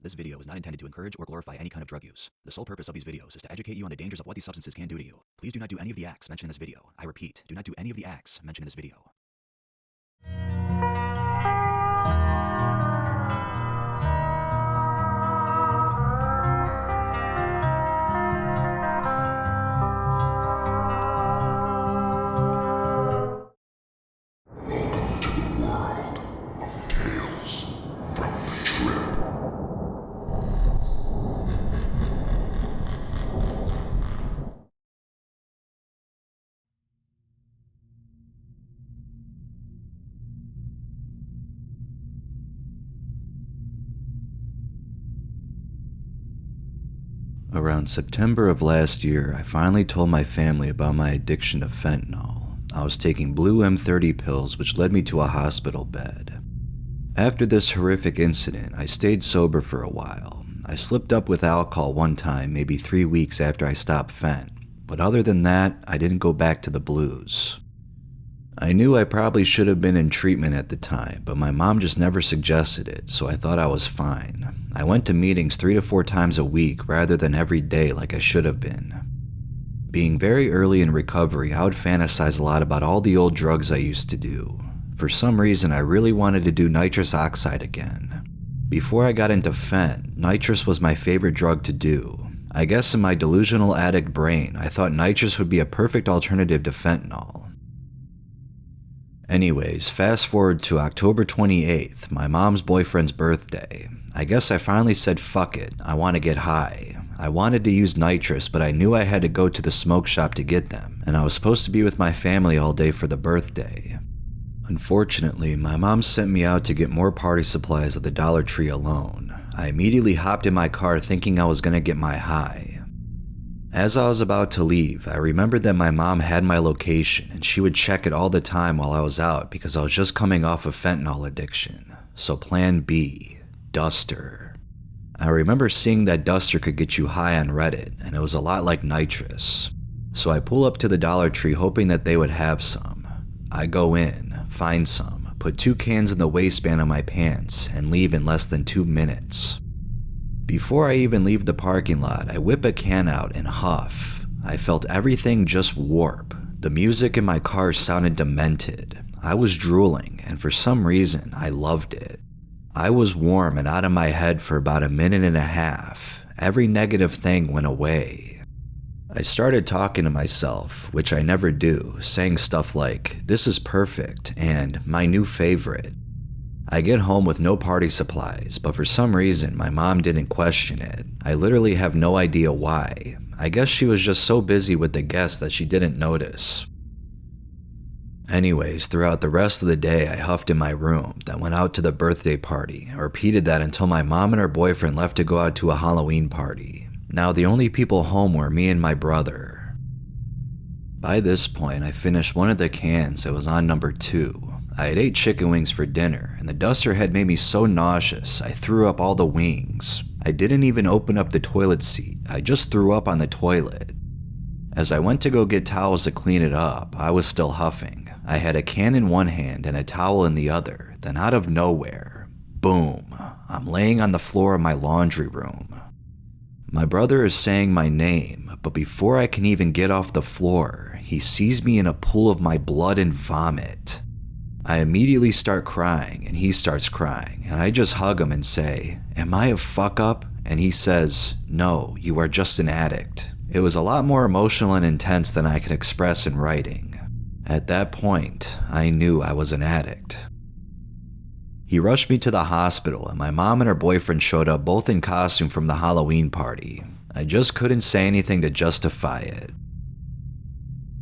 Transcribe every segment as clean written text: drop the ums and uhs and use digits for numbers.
This video is not intended to encourage or glorify any kind of drug use. The sole purpose of these videos is to educate you on the dangers of what these substances can do to you. Please do not do any of the acts mentioned in this video. I repeat, do not do any of the acts mentioned in this video. Welcome to the world of Tales from the Trip. Around September of last year, I finally told my family about my addiction to fentanyl. I was taking blue M30 pills, which led me to a hospital bed. After this horrific incident, I stayed sober for a while. I slipped up with alcohol one time, maybe 3 weeks after I stopped fent, but other than that, I didn't go back to the blues. I knew I probably should have been in treatment at the time, but my mom just never suggested it, so I thought I was fine. I went to meetings 3 to 4 times a week rather than every day like I should have been. Being very early in recovery, I would fantasize a lot about all the old drugs I used to do. For some reason, I really wanted to do nitrous oxide again. Before I got into fent, nitrous was my favorite drug to do. I guess in my delusional addict brain, I thought nitrous would be a perfect alternative to fentanyl. Anyways, fast forward to October 28th, my mom's boyfriend's birthday. I guess I finally said fuck it, I want to get high. I wanted to use nitrous, but I knew I had to go to the smoke shop to get them, and I was supposed to be with my family all day for the birthday. Unfortunately, my mom sent me out to get more party supplies at the Dollar Tree alone. I immediately hopped in my car thinking I was going to get my high. As I was about to leave, I remembered that my mom had my location and she would check it all the time while I was out because I was just coming off of fentanyl addiction. So plan B, Duster. I remember seeing that Duster could get you high on Reddit, and it was a lot like nitrous. So I pull up to the Dollar Tree hoping that they would have some. I go in, find some, put 2 cans in the waistband of my pants, and leave in less than 2 minutes. Before I even leave the parking lot, I whip a can out and huff. I felt everything just warp. The music in my car sounded demented. I was drooling, and for some reason, I loved it. I was warm and out of my head for about a minute and a half. Every negative thing went away. I started talking to myself, which I never do, saying stuff like, "This is perfect," and "my new favorite." I get home with no party supplies, but for some reason my mom didn't question it. I literally have no idea why. I guess she was just so busy with the guests that she didn't notice. Anyways, throughout the rest of the day, I huffed in my room, then went out to the birthday party. I repeated that until my mom and her boyfriend left to go out to a Halloween party. Now the only people home were me and my brother. By this point, I finished one of the cans. It was on number 2. I had ate chicken wings for dinner, and the Duster had made me so nauseous, I threw up all the wings. I didn't even open up the toilet seat, I just threw up on the toilet. As I went to go get towels to clean it up, I was still huffing. I had a can in one hand and a towel in the other, then out of nowhere, boom, I'm laying on the floor of my laundry room. My brother is saying my name, but before I can even get off the floor, he sees me in a pool of my blood and vomit. I immediately start crying, and he starts crying, and I just hug him and say, "Am I a fuck up?" And he says, "No, you are just an addict." It was a lot more emotional and intense than I could express in writing. At that point, I knew I was an addict. He rushed me to the hospital, and my mom and her boyfriend showed up both in costume from the Halloween party. I just couldn't say anything to justify it.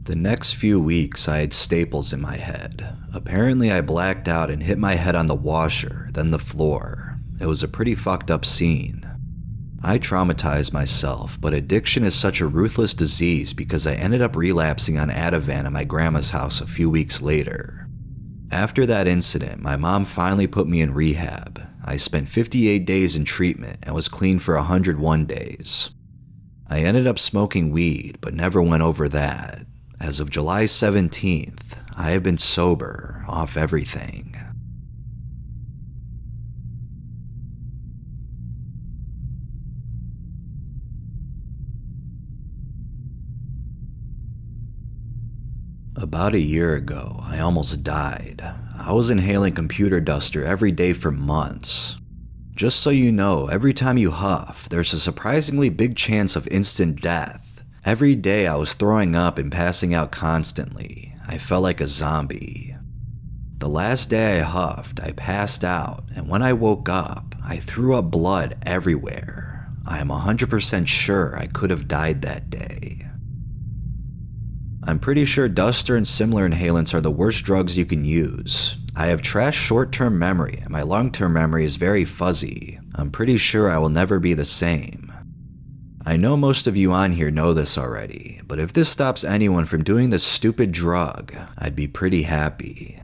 The next few weeks, I had staples in my head. Apparently, I blacked out and hit my head on the washer, then the floor. It was a pretty fucked up scene. I traumatized myself, but addiction is such a ruthless disease because I ended up relapsing on Ativan at my grandma's house a few weeks later. After that incident, my mom finally put me in rehab. I spent 58 days in treatment and was clean for 101 days. I ended up smoking weed, but never went over that. As of July 17th, I have been sober, off everything. About a year ago, I almost died. I was inhaling computer duster every day for months. Just so you know, every time you huff, there's a surprisingly big chance of instant death. Every day I was throwing up and passing out constantly. I felt like a zombie. The last day I huffed, I passed out, and when I woke up, I threw up blood everywhere. I am 100% sure I could have died that day. I'm pretty sure duster and similar inhalants are the worst drugs you can use. I have trash short-term memory, and my long-term memory is very fuzzy. I'm pretty sure I will never be the same. I know most of you on here know this already, but if this stops anyone from doing this stupid drug, I'd be pretty happy.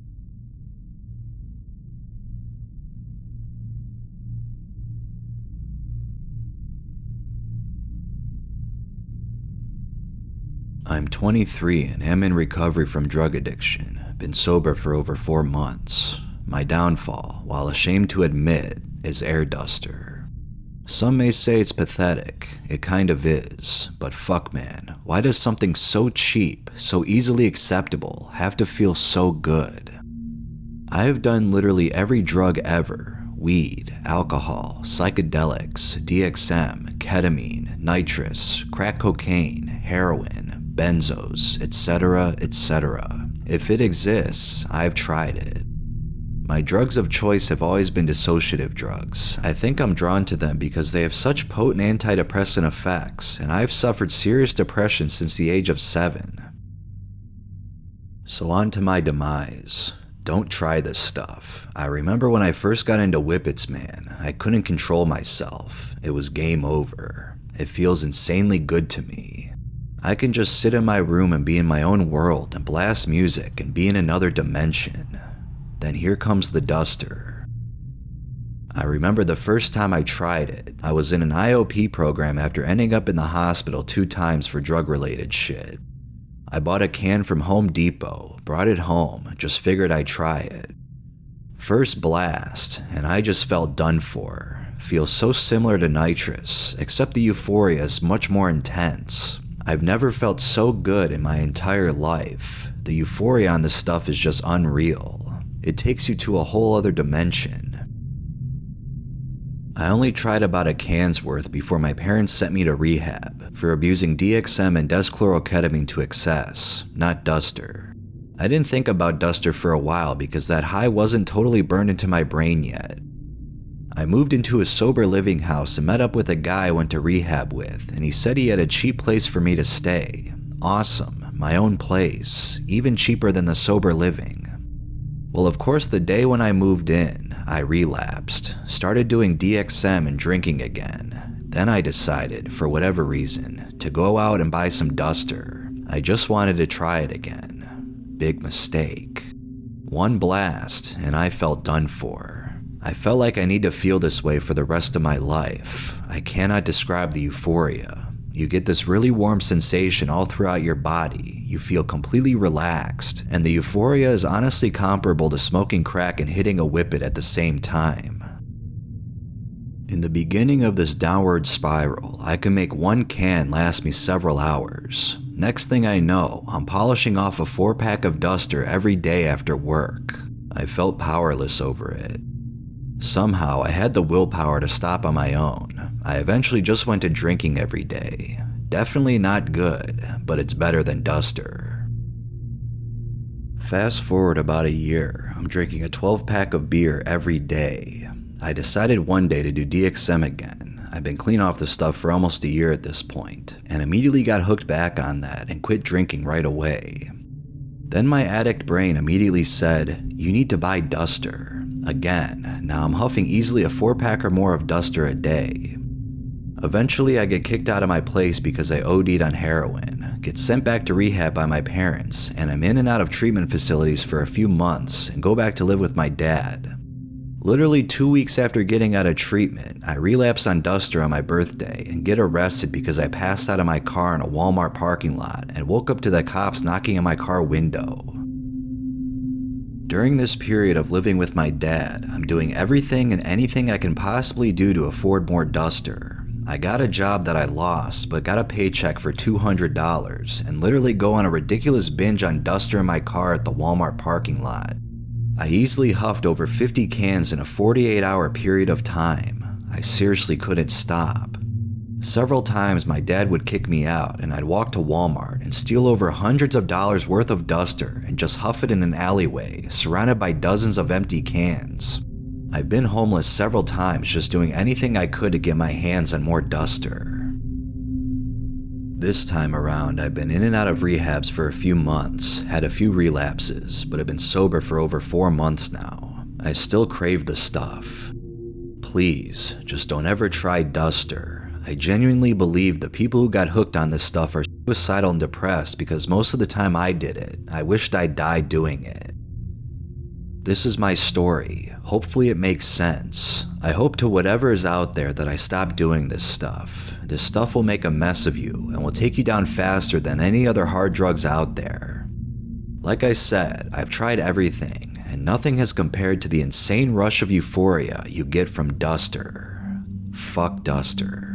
I'm 23 and am in recovery from drug addiction. Been sober for over 4 months. My downfall, while ashamed to admit, is air duster. Some may say it's pathetic. It kind of is. But fuck man, why does something so cheap, so easily acceptable, have to feel so good? I have done literally every drug ever. Weed, alcohol, psychedelics, DXM, ketamine, nitrous, crack cocaine, heroin, benzos, etc., etc. If it exists, I've tried it. My drugs of choice have always been dissociative drugs. I think I'm drawn to them because they have such potent antidepressant effects, and I've suffered serious depression since the age of 7. So on to my demise. Don't try this stuff. I remember when I first got into whippets, man, I couldn't control myself. It was game over. It feels insanely good to me. I can just sit in my room and be in my own world and blast music and be in another dimension. Then here comes the duster. I remember the first time I tried it. I was in an IOP program after ending up in the hospital 2 times for drug-related shit. I bought a can from Home Depot, brought it home, just figured I'd try it. First blast, and I just felt done for. Feels so similar to nitrous, except the euphoria is much more intense. I've never felt so good in my entire life. The euphoria on this stuff is just unreal. It takes you to a whole other dimension. I only tried about a can's worth before my parents sent me to rehab for abusing DXM and deschloroketamine to excess, not duster. I didn't think about duster for a while because that high wasn't totally burned into my brain yet. I moved into a sober living house and met up with a guy I went to rehab with, and he said he had a cheap place for me to stay. Awesome, my own place, even cheaper than the sober living. Well, of course, the day when I moved in, I relapsed, started doing DXM and drinking again. Then I decided, for whatever reason, to go out and buy some duster. I just wanted to try it again. Big mistake. 1 blast, and I felt done for. I felt like I need to feel this way for the rest of my life. I cannot describe the euphoria. You get this really warm sensation all throughout your body. You feel completely relaxed, and the euphoria is honestly comparable to smoking crack and hitting a whippet at the same time. In the beginning of this downward spiral, I can make 1 can last me several hours. Next thing I know, I'm polishing off a 4-pack of duster every day after work. I felt powerless over it. Somehow, I had the willpower to stop on my own. I eventually just went to drinking every day. Definitely not good, but it's better than duster. Fast forward about a year, I'm drinking a 12-pack of beer every day. I decided one day to do DXM again. I've been clean off the stuff for almost a year at this point, and immediately got hooked back on that and quit drinking right away. Then my addict brain immediately said, you need to buy duster. Again, now I'm huffing easily a 4-pack or more of duster a day. Eventually I get kicked out of my place because I OD'd on heroin, get sent back to rehab by my parents, and I'm in and out of treatment facilities for a few months and go back to live with my dad. Literally 2 weeks after getting out of treatment, I relapse on duster on my birthday and get arrested because I passed out of my car in a Walmart parking lot and woke up to the cops knocking on my car window. During this period of living with my dad, I'm doing everything and anything I can possibly do to afford more duster. I got a job that I lost, but got a paycheck for $200 and literally go on a ridiculous binge on Duster in my car at the Walmart parking lot. I easily huffed over 50 cans in a 48-hour period of time. I seriously couldn't stop. Several times my dad would kick me out and I'd walk to Walmart and steal over hundreds of dollars worth of Duster and just huff it in an alleyway, surrounded by dozens of empty cans. I've been homeless several times just doing anything I could to get my hands on more Duster. This time around, I've been in and out of rehabs for a few months, had a few relapses, but have been sober for over 4 months now. I still crave the stuff. Please, just don't ever try Duster. I genuinely believe the people who got hooked on this stuff are suicidal and depressed because most of the time I did it, I wished I died doing it. This is my story. Hopefully it makes sense. I hope to whatever is out there that I stop doing this stuff. This stuff will make a mess of you and will take you down faster than any other hard drugs out there. Like I said, I've tried everything, and nothing has compared to the insane rush of euphoria you get from Duster. Fuck Duster.